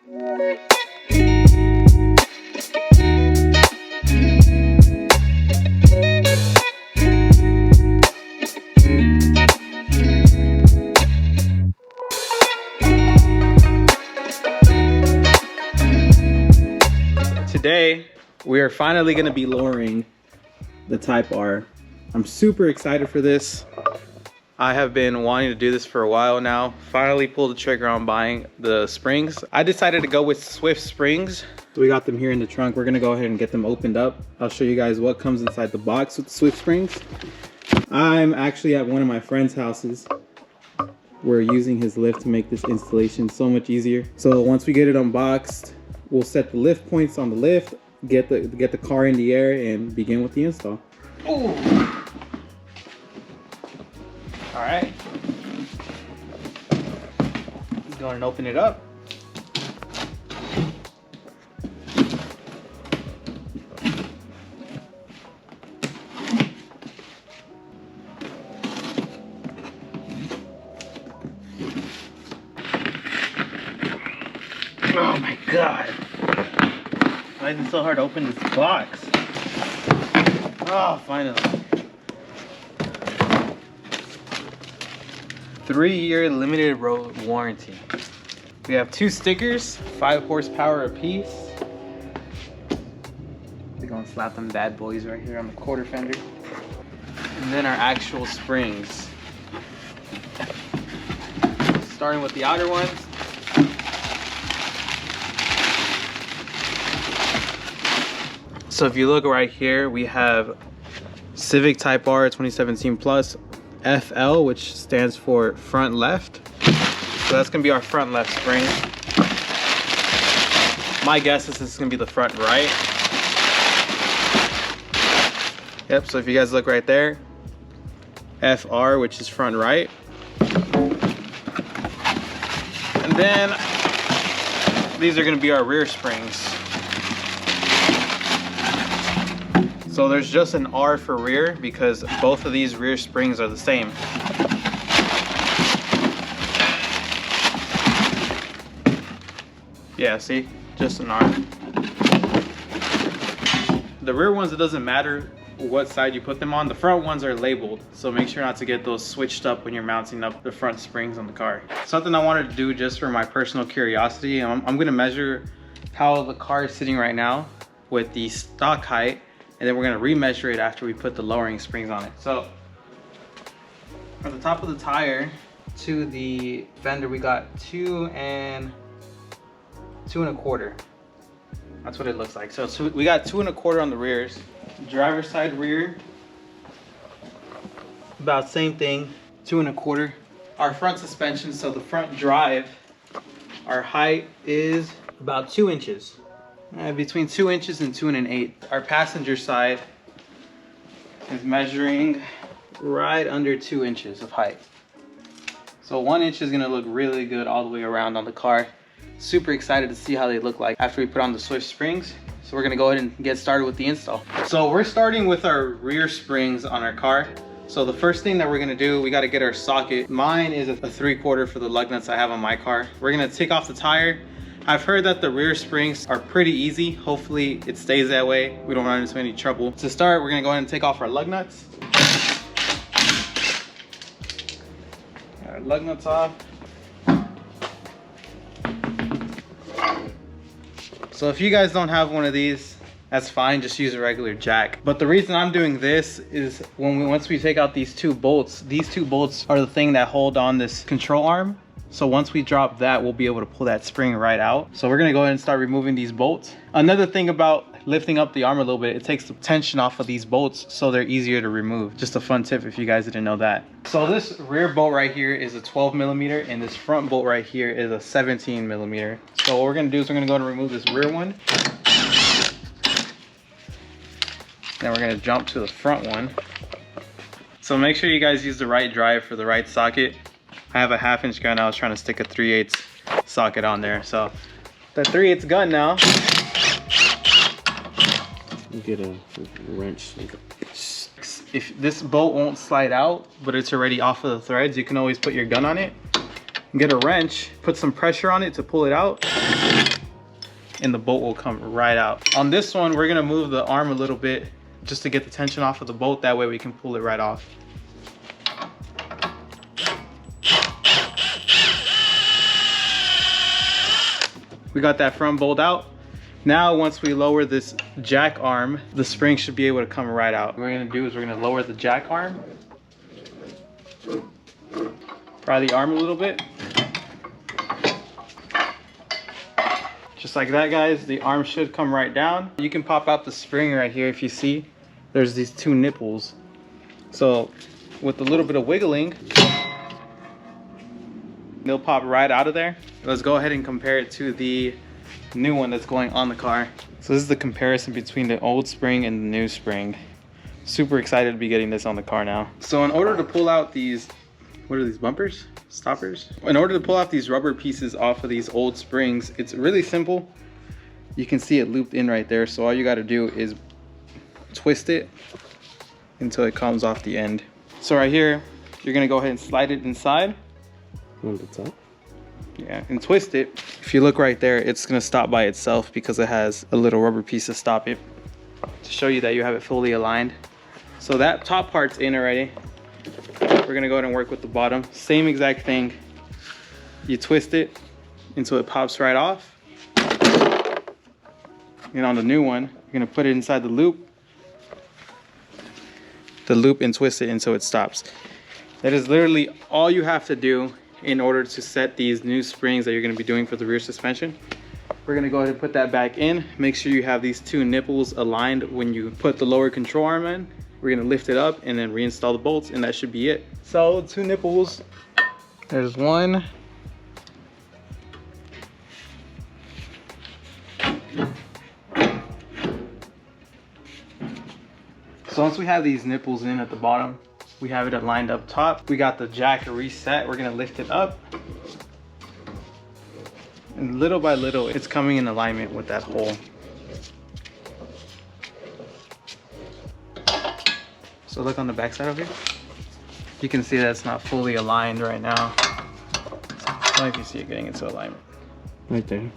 Today, we are finally going to be lowering the Type R. I'm super excited for this. I have been wanting to do this for a while now. Finally pulled the trigger on buying the springs. I decided to go with Swift springs. We got them here in the trunk. We're going to go ahead and get them opened up. I'll show you guys what comes inside the box with the Swift springs. I'm actually at one of my friend's houses. We're using his lift to make this installation so much easier. So once we get it unboxed, we'll set the lift points on the lift, get the car in the air, and begin with the install. Ooh. All right. Go ahead and open it up. Oh my God. Why is it so hard to open this box? Oh, finally. 3-year limited road warranty. We have 2 stickers, 5 horsepower apiece. We're gonna slap them bad boys right here on the quarter fender. And then our actual springs. Starting with the outer ones. So if you look right here, we have Civic Type R 2017 Plus FL, which stands for front left. So that's gonna be our front left spring. My guess is this is gonna be the front right. Yep, so if you guys look right there, FR, which is front right. And then these are gonna be our rear springs. So there's just an R for rear because both of these rear springs are the same. Yeah, see? Just an R. The rear ones, it doesn't matter what side you put them on. The front ones are labeled, so make sure not to get those switched up when you're mounting up the front springs on the car. Something I wanted to do just for my personal curiosity, I'm gonna measure how the car is sitting right now with the stock height, and then we're gonna remeasure it after we put the lowering springs on it. So from the top of the tire to the fender, we got 2 1/4. That's what it looks like. So we got 2 1/4 on the rears. Driver's side rear, about same thing, 2 1/4. Our front suspension, so the front drive, our height is about 2 inches. Between 2 inches and 2 1/8. Our passenger side is measuring right under 2 inches of height. So 1 inch is gonna look really good all the way around on the car. Super excited to see how they look like after we put on the Swift springs. So we're gonna go ahead and get started with the install. So we're starting with our rear springs on our car. So the first thing that we're gonna do, we gotta get our socket. Mine is a 3/4 for the lug nuts I have on my car. We're gonna take off the tire. I've heard that the rear springs are pretty easy. Hopefully it stays that way. We don't run into any trouble. To start, we're gonna go ahead and take off our lug nuts. Got our lug nuts off. So if you guys don't have one of these, that's fine, just use a regular jack. But the reason I'm doing this is once we take out these 2 bolts, these 2 bolts are the thing that hold on this control arm. So once we drop that, we'll be able to pull that spring right out. So we're gonna go ahead and start removing these bolts. Another thing about lifting up the arm a little bit, it takes the tension off of these bolts so they're easier to remove. Just a fun tip if you guys didn't know that. So this rear bolt right here is a 12mm and this front bolt right here is a 17mm. So what we're gonna do is we're gonna go and remove this rear one. Then we're gonna jump to the front one. So make sure you guys use the right drive for the right socket. I have a 1/2 inch gun. I was trying to stick a 3/8 socket on there. So the 3/8 gun now. You get a wrench. If this bolt won't slide out, but it's already off of the threads, you can always put your gun on it Get a wrench, put some pressure on it to pull it out, and the bolt will come right out. On this one, we're gonna move the arm a little bit just to get the tension off of the bolt. That way we can pull it right off. We got that front bolt out. Now, once we lower this jack arm, the spring should be able to come right out. What we're gonna do is we're gonna lower the jack arm. Pry the arm a little bit. Just like that, guys, the arm should come right down. You can pop out the spring right here. If you see, there's these two nipples. So with a little bit of wiggling, they'll pop right out of there. Let's go ahead and compare it to the new one that's going on the car. So this is the comparison between the old spring and the new spring. Super excited to be getting this on the car now. So in order to pull out these, what are these, bumpers? Stoppers? In order to pull out these rubber pieces off of these old springs, it's really simple. You can see it looped in right there. So all you got to do is twist it until it comes off the end. So right here, you're gonna go ahead and slide it inside. On the top? Yeah, and twist it. If you look right there, it's gonna stop by itself because it has a little rubber piece to stop it, to show you that you have it fully aligned. So that top part's in already. We're gonna go ahead and work with the bottom. Same exact thing. You twist it until it pops right off. And on the new one, you're gonna put it inside the loop and twist it until it stops. That is literally all you have to do in order to set these new springs that you're gonna be doing for the rear suspension. We're gonna go ahead and put that back in. Make sure you have these two nipples aligned when you put the lower control arm in. We're gonna lift it up and then reinstall the bolts, and that should be it. So 2 nipples, there's one. So once we have these nipples in at the bottom, we have it lined up top. We got the jack reset. We're gonna lift it up. And little by little, it's coming in alignment with that hole. So look on the back side of it. You can see that it's not fully aligned right now. So if you see it getting into alignment. Right there.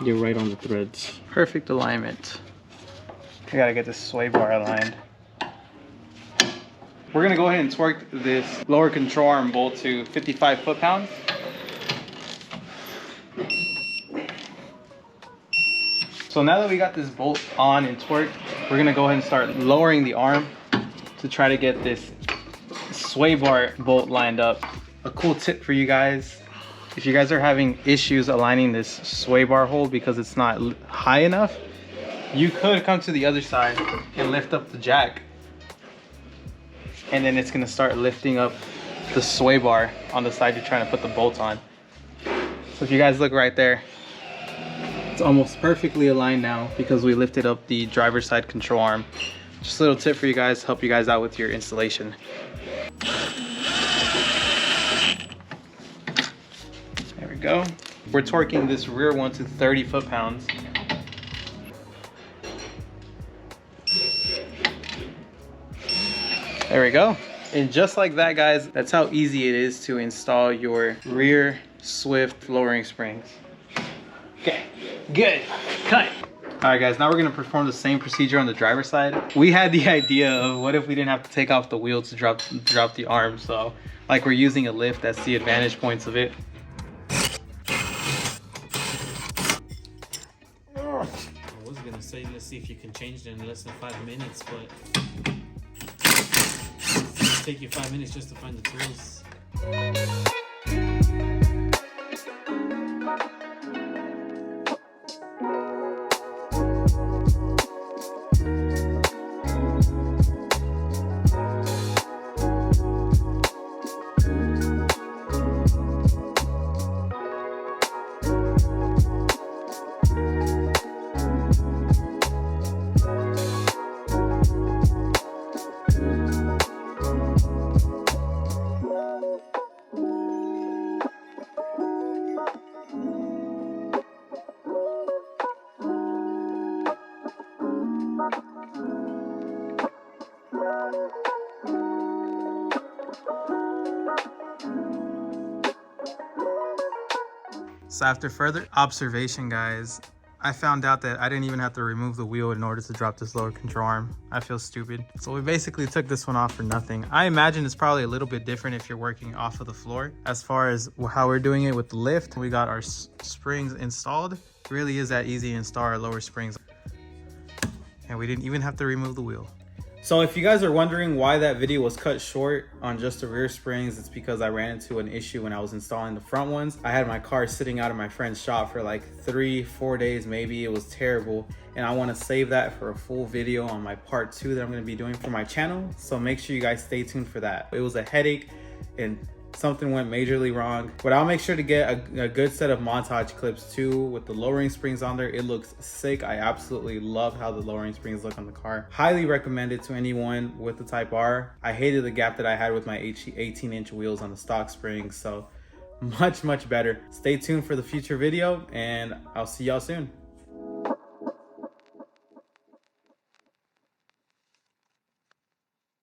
You're right on the threads. Perfect alignment. We gotta get this sway bar aligned. We're gonna go ahead and torque this lower control arm bolt to 55 foot-pounds. So now that we got this bolt on and torqued, we're gonna go ahead and start lowering the arm to try to get this sway bar bolt lined up. A cool tip for you guys: if you guys are having issues aligning this sway bar hole because it's not high enough, you could come to the other side and lift up the jack, and then it's gonna start lifting up the sway bar on the side you're trying to put the bolts on. So if you guys look right there, it's almost perfectly aligned now because we lifted up the driver's side control arm. Just a little tip for you guys, help you guys out with your installation. There we go. We're torquing this rear one to 30 foot-pounds. There we go. And just like that, guys, that's how easy it is to install your rear Swift lowering springs. Okay, good, cut. All right, guys, now we're gonna perform the same procedure on the driver's side. We had the idea of what if we didn't have to take off the wheel to drop the arm. So like we're using a lift, that's the advantage points of it. I was gonna say, let's see if you can change it in less than 5 minutes, but it'll take you 5 minutes just to find the tools. So after further observation, guys, I found out that I didn't even have to remove the wheel in order to drop this lower control arm. I feel stupid. So we basically took this one off for nothing. I imagine it's probably a little bit different if you're working off of the floor. As far as how we're doing it with the lift, we got our springs installed. It really is that easy to install our lower springs. And we didn't even have to remove the wheel. So if you guys are wondering why that video was cut short on just the rear springs, it's because I ran into an issue when I was installing the front ones. I had my car sitting out of my friend's shop for like 3-4 days maybe. It was terrible, and I want to save that for a full video on my part 2 that I'm going to be doing for my channel. So make sure you guys stay tuned for that. It was a headache and something went majorly wrong, but I'll make sure to get a good set of montage clips too with the lowering springs on there. It looks sick. I absolutely love how the lowering springs look on the car. Highly recommend it to anyone with the Type R. I hated the gap that I had with my 18-inch wheels on the stock springs, so much better. Stay tuned for the future video, and I'll see y'all soon.